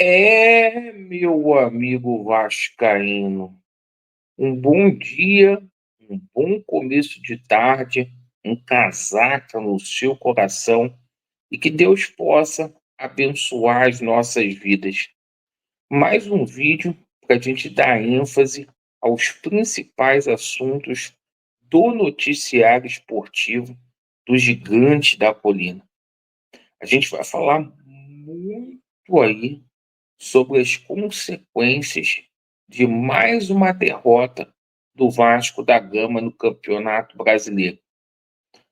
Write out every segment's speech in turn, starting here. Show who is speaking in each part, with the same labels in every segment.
Speaker 1: Meu amigo vascaíno, um bom dia, um bom começo de tarde, um casaca no seu coração e que Deus possa abençoar as nossas vidas. Mais um vídeo para a gente dar ênfase aos principais assuntos do noticiário esportivo do Gigante da Colina. A gente vai falar muito aí sobre as consequências de mais uma derrota do Vasco da Gama no Campeonato Brasileiro.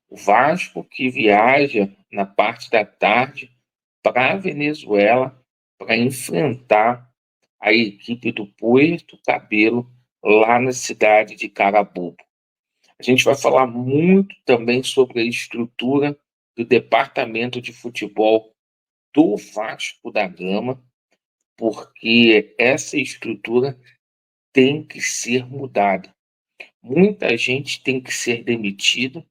Speaker 1: O Vasco que viaja na parte da tarde para a Venezuela para enfrentar a equipe do Puerto Cabelo lá na cidade de Carabobo. A gente vai falar muito também sobre a estrutura do departamento de futebol do Vasco da Gama, porque essa estrutura tem que ser mudada. Muita gente tem que ser demitida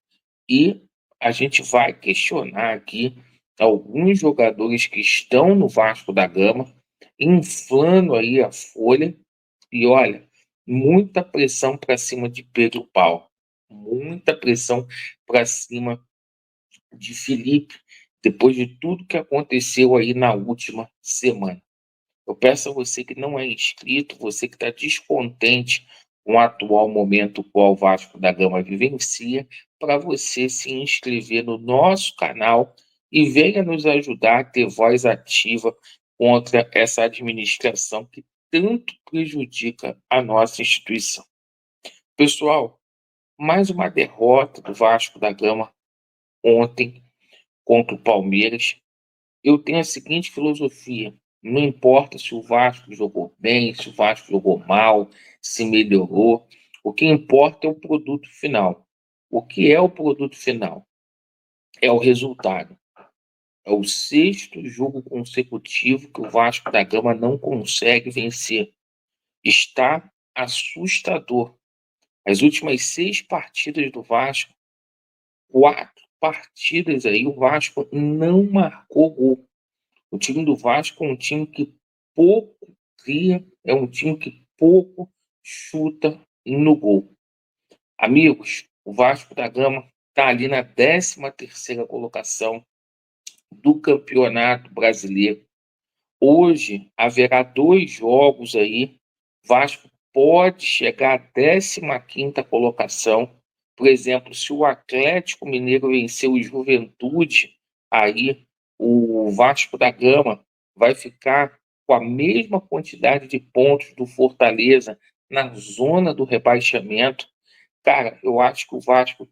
Speaker 1: e a gente vai questionar aqui alguns jogadores que estão no Vasco da Gama, inflando aí a folha e olha, muita pressão para cima de Pedro Paulo, muita pressão para cima de Felipe, depois de tudo que aconteceu aí na última semana. Eu peço a você que não é inscrito, você que está descontente com o atual momento qual o Vasco da Gama vivencia, para você se inscrever no nosso canal e venha nos ajudar a ter voz ativa contra essa administração que tanto prejudica a nossa instituição. Pessoal, mais uma derrota do Vasco da Gama ontem contra o Palmeiras. Eu tenho a seguinte filosofia: não importa se o Vasco jogou bem, se o Vasco jogou mal, se melhorou, o que importa é o produto final. O que é o produto final? É o resultado. É o sexto jogo consecutivo que o Vasco da Gama não consegue vencer. Está assustador. As últimas 6 partidas do Vasco, 4 partidas aí, o Vasco não marcou gol. O time do Vasco é um time que pouco cria, é um time que pouco chuta no gol. Amigos, o Vasco da Gama está ali na 13ª colocação do Campeonato Brasileiro. Hoje haverá 2 jogos aí. Vasco pode chegar à 15ª colocação. Por exemplo, se o Atlético Mineiro vencer o Juventude, aí o Vasco da Gama vai ficar com a mesma quantidade de pontos do Fortaleza na zona do rebaixamento. Cara, eu acho que o Vasco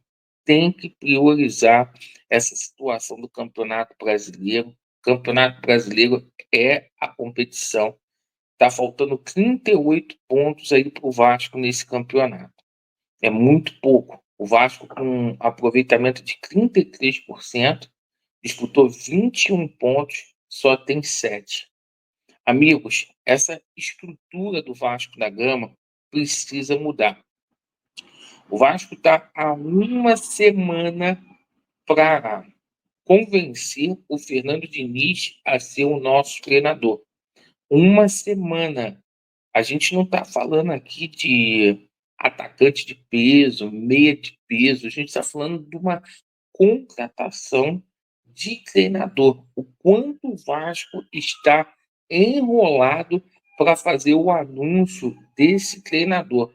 Speaker 1: tem que priorizar essa situação do Campeonato Brasileiro. O Campeonato Brasileiro é a competição. Tá faltando 38 pontos aí para o Vasco nesse campeonato. É muito pouco. O Vasco, com um aproveitamento de 33%, disputou 21 pontos, só tem 7. Amigos, essa estrutura do Vasco da Gama precisa mudar. O Vasco está há uma semana para convencer o Fernando Diniz a ser o nosso treinador. Uma semana. A gente não está falando aqui de atacante de peso, meia de peso, a gente está falando de uma contratação de treinador. O quanto o Vasco está enrolado para fazer o anúncio desse treinador.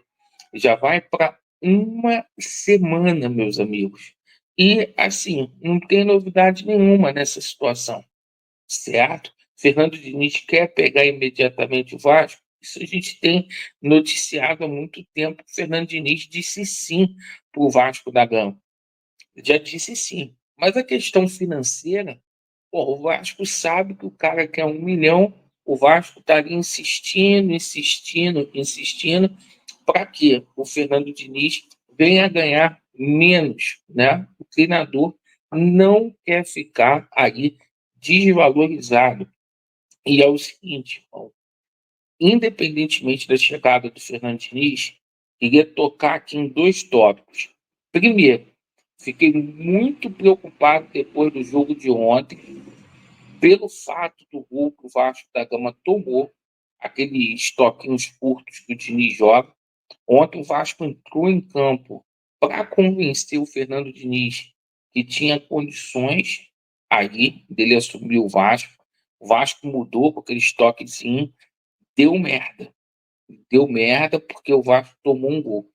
Speaker 1: Já vai para uma semana, meus amigos. E, assim, não tem novidade nenhuma nessa situação, certo? Fernando Diniz quer pegar imediatamente o Vasco. Isso a gente tem noticiado há muito tempo. O Fernando Diniz disse sim para o Vasco da Gama. Já disse sim. Mas a questão financeira, pô, o Vasco sabe que o cara quer 1 milhão, o Vasco está ali insistindo, insistindo, insistindo, para que o Fernando Diniz venha a ganhar menos, né? O treinador não quer ficar aí desvalorizado. E é o seguinte, irmão, independentemente da chegada do Fernando Diniz, queria tocar aqui em 2 tópicos. Primeiro, fiquei muito preocupado depois do jogo de ontem pelo fato do gol que o Vasco da Gama tomou, aqueles toquinhos curtos que o Diniz joga. Ontem o Vasco entrou em campo para convencer o Fernando Diniz que tinha condições aí dele assumir o Vasco. O Vasco mudou com aqueles toquezinhos, deu merda. Deu merda porque o Vasco tomou um gol.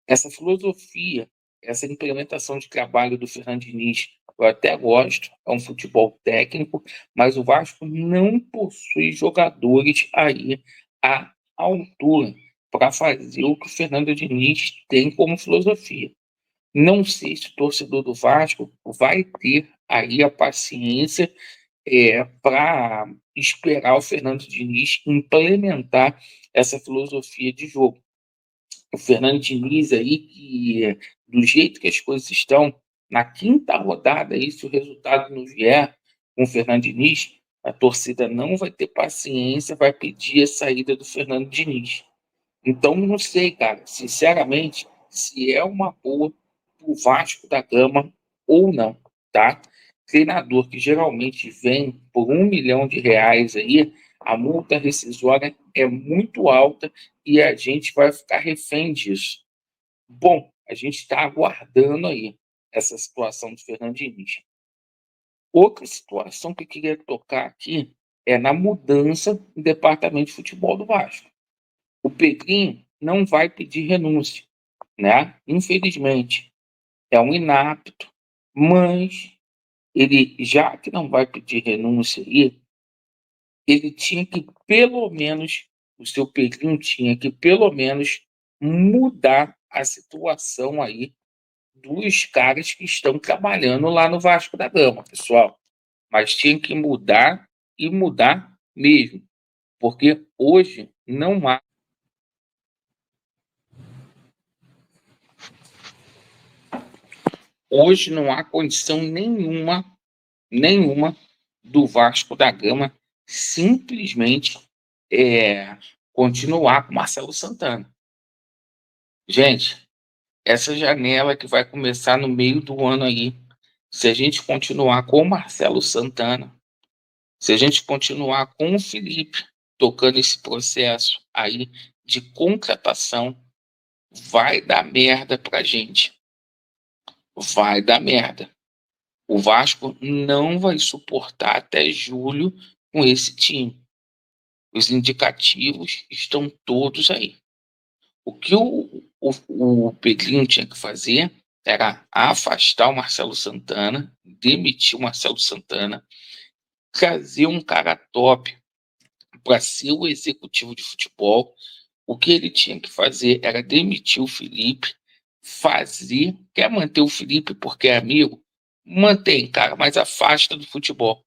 Speaker 1: Essa filosofia, essa implementação de trabalho do Fernando Diniz, eu até gosto, é um futebol técnico, mas o Vasco não possui jogadores aí à altura para fazer o que o Fernando Diniz tem como filosofia. Não sei se o torcedor do Vasco vai ter aí a paciência para esperar o Fernando Diniz implementar essa filosofia de jogo. O Fernando Diniz aí, que do jeito que as coisas estão, na quinta rodada aí, se o resultado não vier com o Fernando Diniz, a torcida não vai ter paciência, vai pedir a saída do Fernando Diniz. Então, não sei, cara, sinceramente, se é uma boa pro Vasco da Gama ou não, tá? Treinador que geralmente vem por R$ 1 milhão aí, a multa rescisória é muito alta e a gente vai ficar refém disso. Bom, a gente está aguardando aí essa situação do Fernando Diniz. Outra situação que eu queria tocar aqui é na mudança do departamento de futebol do Vasco. O Pedrinho não vai pedir renúncia, né? Infelizmente, é um inapto, mas ele, já que não vai pedir renúncia aí, ele tinha que pelo menos, o seu Pedrinho tinha que pelo menos mudar a situação aí dos caras que estão trabalhando lá no Vasco da Gama, pessoal. Mas tinha que mudar e mudar mesmo, porque hoje não há condição nenhuma do Vasco da Gama simplesmente continuar com Marcelo Santana. Gente, essa janela que vai começar no meio do ano aí, se a gente continuar com o Marcelo Santana, se a gente continuar com o Felipe tocando esse processo aí de contratação, vai dar merda pra gente. Vai dar merda. O Vasco não vai suportar até julho com esse time. Os indicativos estão todos aí. O que o Pedrinho tinha que fazer era afastar o Marcelo Santana, demitir o Marcelo Santana, trazer um cara top para ser o executivo de futebol. O que ele tinha que fazer era demitir o Felipe, quer manter o Felipe porque é amigo, mantém, cara, mas afasta do futebol.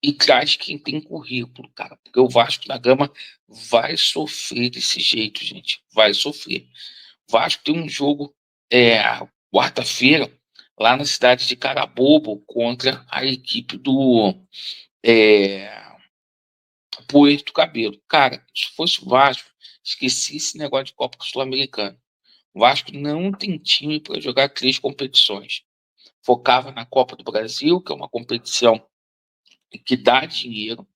Speaker 1: E traz quem tem currículo, cara, porque o Vasco da Gama vai sofrer desse jeito, gente, vai sofrer. O Vasco tem um jogo quarta-feira lá na cidade de Carabobo contra a equipe do é, Puerto Cabelo. Cara, se fosse o Vasco, esqueci esse negócio de Copa Sul-Americana. O Vasco não tem time para jogar 3 competições. Focava na Copa do Brasil, que é uma competição que dá dinheiro,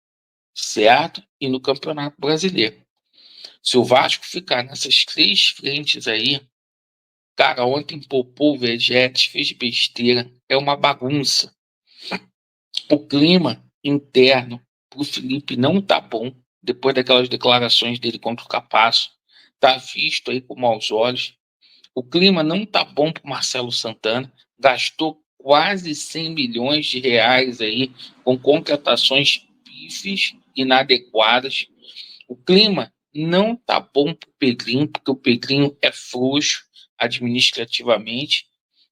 Speaker 1: certo? E no Campeonato Brasileiro. Se o Vasco ficar nessas 3 frentes aí, cara, ontem poupou o Vegetes, fez besteira, é uma bagunça. O clima interno pro Felipe não tá bom, depois daquelas declarações dele contra o Capasso, tá visto aí com maus olhos. O clima não tá bom pro Marcelo Santana, gastou quase R$ 100 milhões aí com contratações pífias, inadequadas. O clima não tá bom pro Pedrinho, porque o Pedrinho é frouxo administrativamente,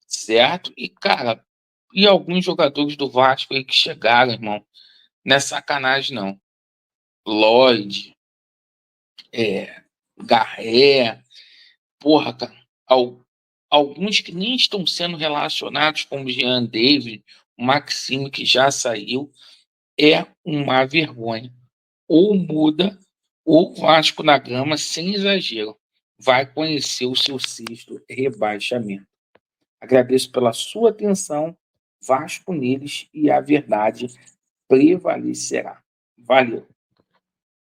Speaker 1: certo? E, cara, e alguns jogadores do Vasco aí que chegaram, irmão, não é sacanagem, não. Lloyd, Garré, porra, cara, alguns que nem estão sendo relacionados com o Jean David, o Maxime que já saiu, é uma vergonha. Ou muda, ou o Vasco da Gama, sem exagero, vai conhecer o seu sexto rebaixamento. Agradeço pela sua atenção. Vasco neles e a verdade prevalecerá. Valeu!